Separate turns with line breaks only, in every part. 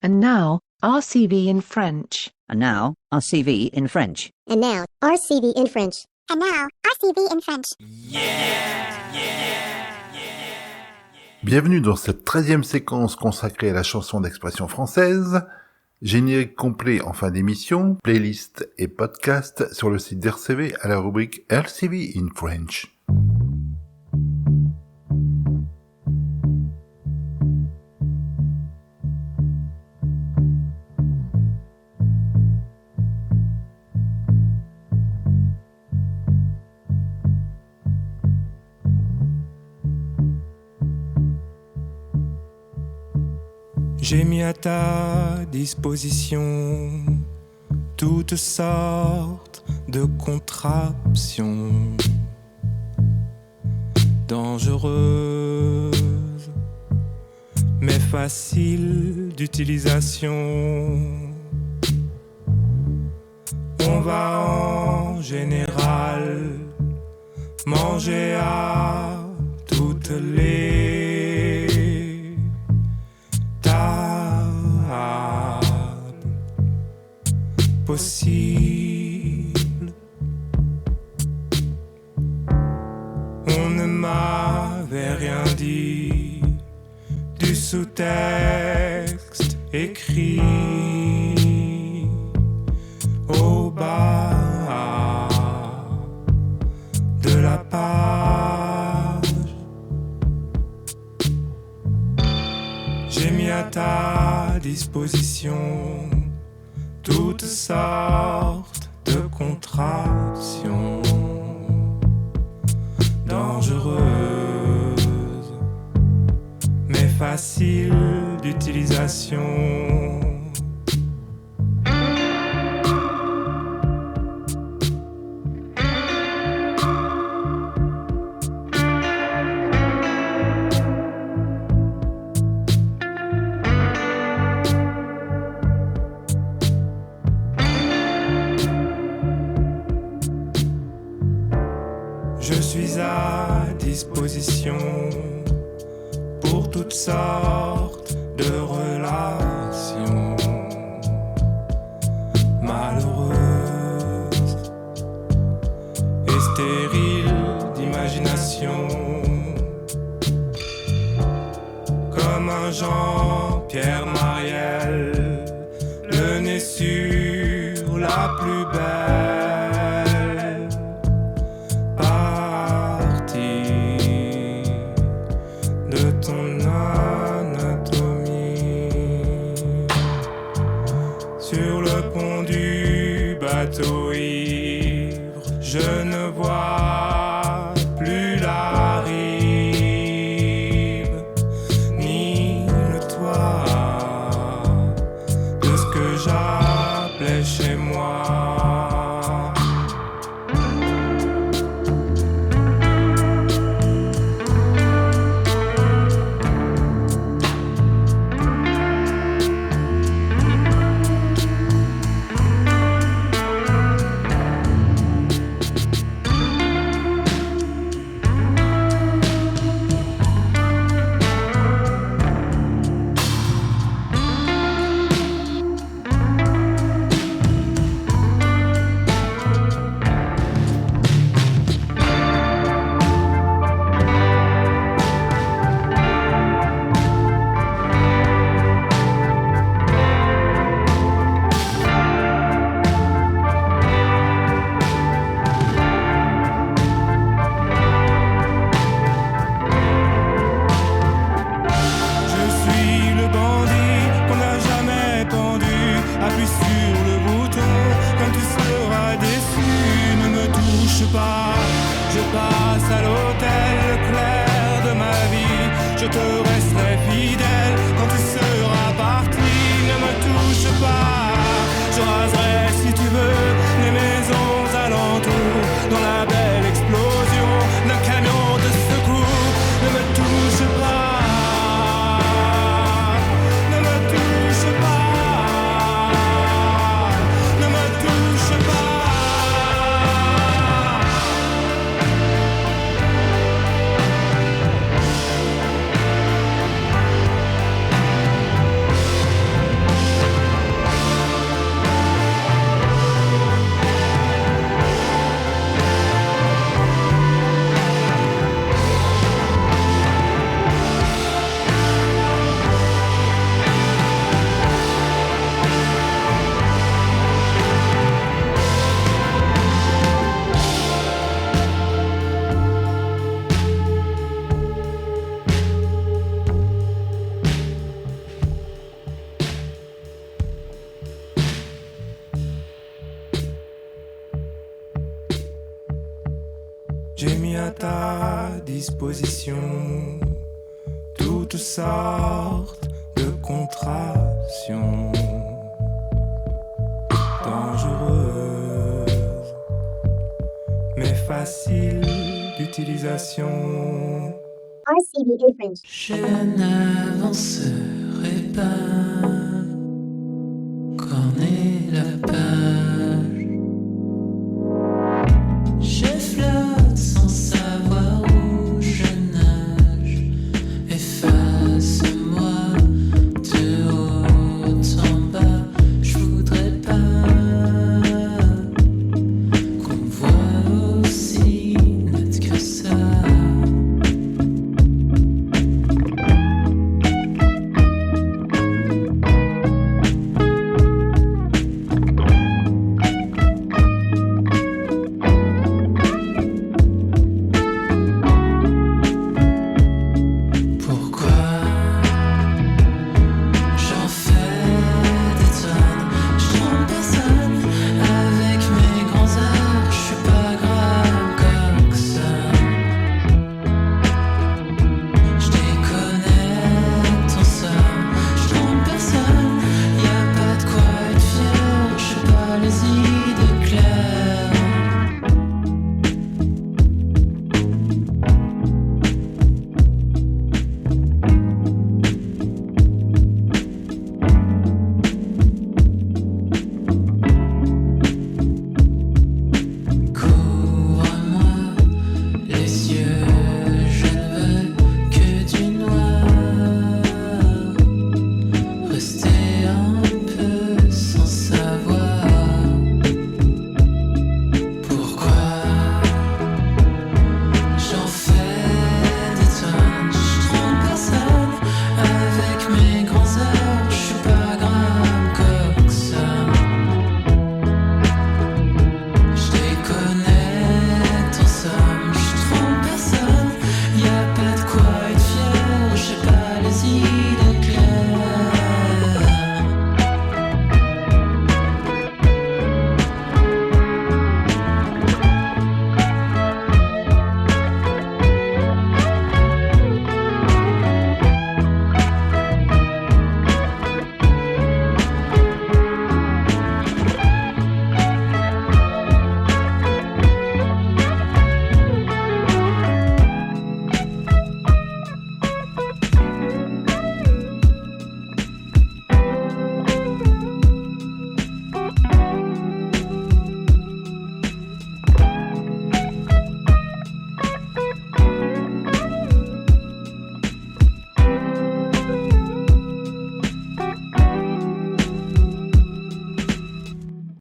And now, RCV in French.
And now, RCV in French.
And now, RCV in French.
And now, RCV in French.
Bienvenue dans cette 13e séquence consacrée à la chanson d'expression française. Générique complet en fin d'émission, playlist et podcast sur le site d'RCV à la rubrique RCV in French.
J'ai mis à ta disposition toutes sortes de contraptions dangereuses mais faciles d'utilisation. On va en général manger à toutes les possible. On ne m'avait rien dit du sous-texte écrit au bas de la page. J'ai mis à ta disposition toutes sortes de contractions dangereuses mais faciles d'utilisation. Je suis à disposition pour toutes sortes de relations malheureuses et stériles d'imagination. Comme un Jean-Pierre Mariel, le nez sur la plus belle ivre, je ne vois plus la rive, ni le toit de ce que j'appelais chez moi. Je passe à l'hôtel clair de ma vie. Je te resterai fidèle quand tu seras parti. Ne me touche pas. Je raserai si tu veux les maisons alentours dans la belle explosion d'un camion de secours. Ne me touche pas. Ne me touche pas. Ne me touche pas. J'ai mis à ta disposition toutes sortes de contractions dangereuses mais faciles d'utilisation.
RCV in French.
Je n'avancerai pas, corner la page. Je flotte sans savoir où je nage. Efface-moi de haut en bas. Je voudrais pas qu'on me voie aussi net que ça.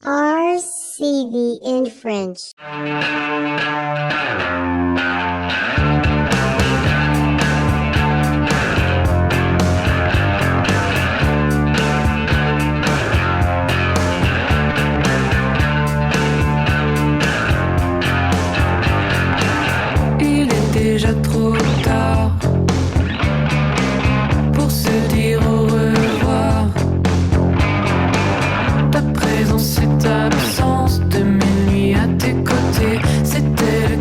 RCV in French.
Il est déjà trop tard pour se dire au revoir. Ta présence et ta absence de mes nuits à tes côtés, c'était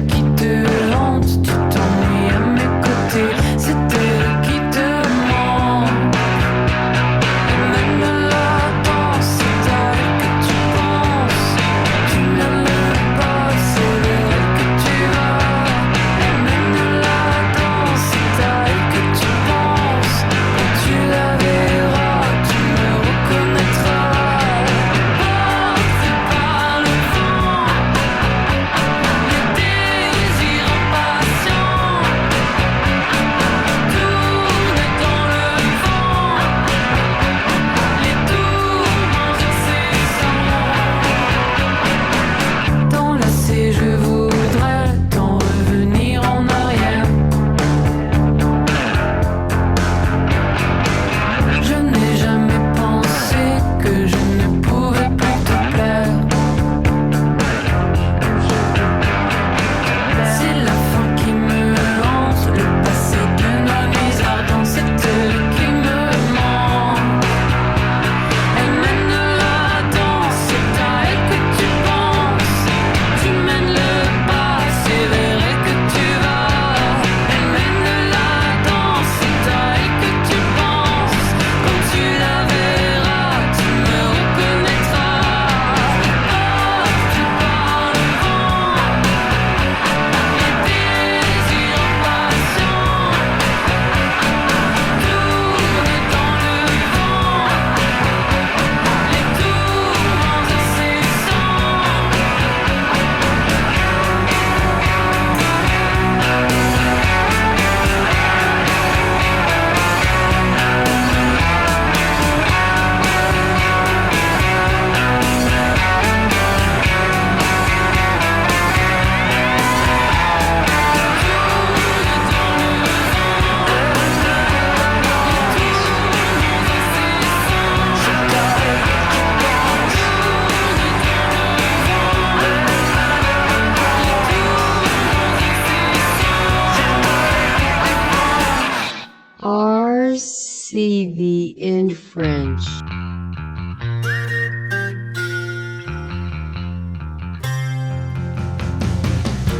RCV in French.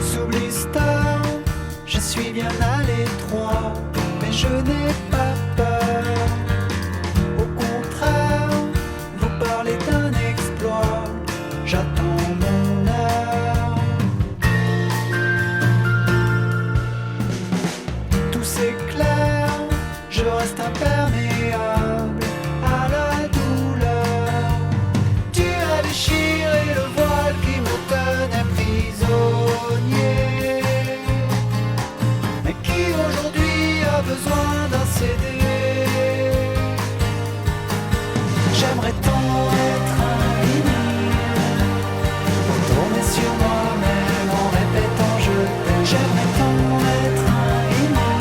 Sous blister, je suis bien à l'étroit, mais je n'ai pas peur. Au contraire, vous parlez d'un exploit, j'attends mon heure. Tout s'éclaire, je reste imperméable à la douleur. Tu as déchiré le voile qui me tenait prisonnier, mais qui aujourd'hui a besoin d'un CD. J'aimerais tant être un vinyle, retourner sur moi-même en répétant je t'aime. J'aimerais tant être un vinyle.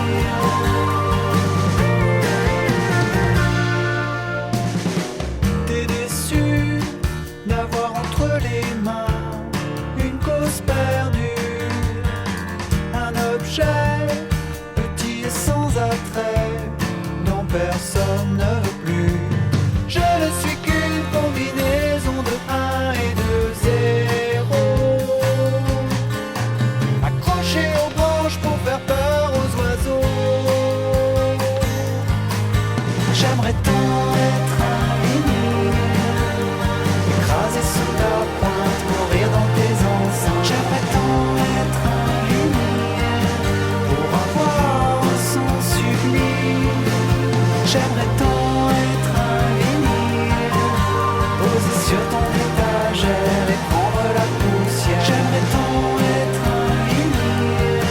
T'es déçu d'avoir entre les mains une cause perdue, un objet petit et sans attrait dont personne ne veut plus. Je ne suis qu'une combinaison de 1 et de 0, accroché aux branches pour faire peur aux oiseaux. J'aimerais tant être un vinyle, écrasé sous ta pointe, courir dans tes enceintes. J'aimerais tant être un vinyle, pour avoir un son sublime. J'aimerais tant être un vinyle, posé sur ton étagère et prendre la poussière. J'aimerais tant être un vinyle,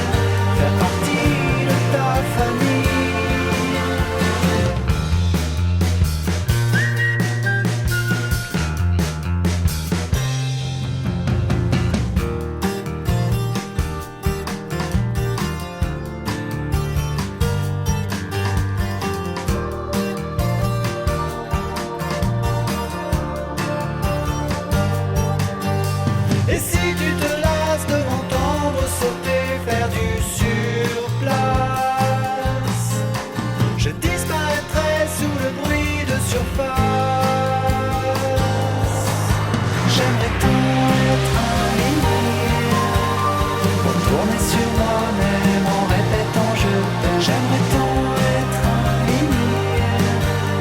faire partie de ta famille. Et si tu te lasses de m'entendre sauter, faire du surplace, je disparaîtrai sous le bruit de surface. J'aimerais tant être un vinyle, retourner sur moi-même en répétant je t'aime. J'aimerais tant être un vinyle,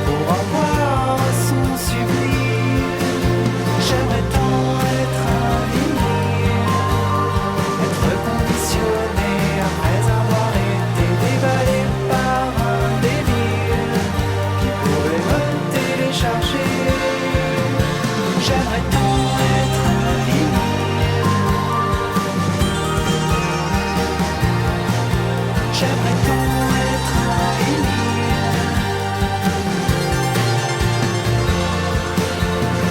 pour avoir un son sublime. J'aimerais tant être un vinyle, être conditionné après avoir été déballé par un débile qui pourrait me télécharger. J'aimerais tant être un vinyle, j'aimerais tant être un vinyle,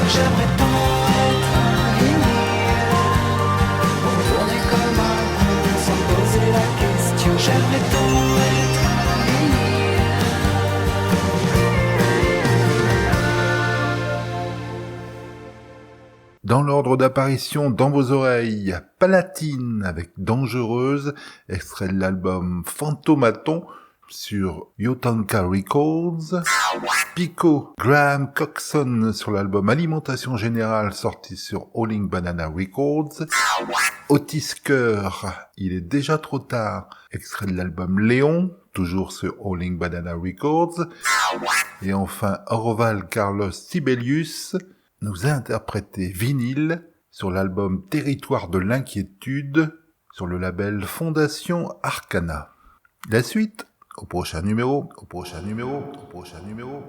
j'aimerais tant être un vinyle, pour tourner comme un con sans poser la question. J'aimerais tant être un vinyle.
Dans l'ordre d'apparition dans vos oreilles, Palatine avec Dangereuse, extrait de l'album Fantomaton sur Yotanka Records. Pico, Graham Coxon sur l'album Alimentation Générale sorti sur Howling Banana Records. Otis Kerr, Il est déjà trop tard, extrait de l'album Léon, toujours sur Howling Banana Records. Et enfin Orval Carlos Sibelius nous a interprété Vinyle sur l'album Territoire de l'inquiétude sur le label Fondation Arcana. La suite au prochain numéro, au prochain numéro, au prochain numéro.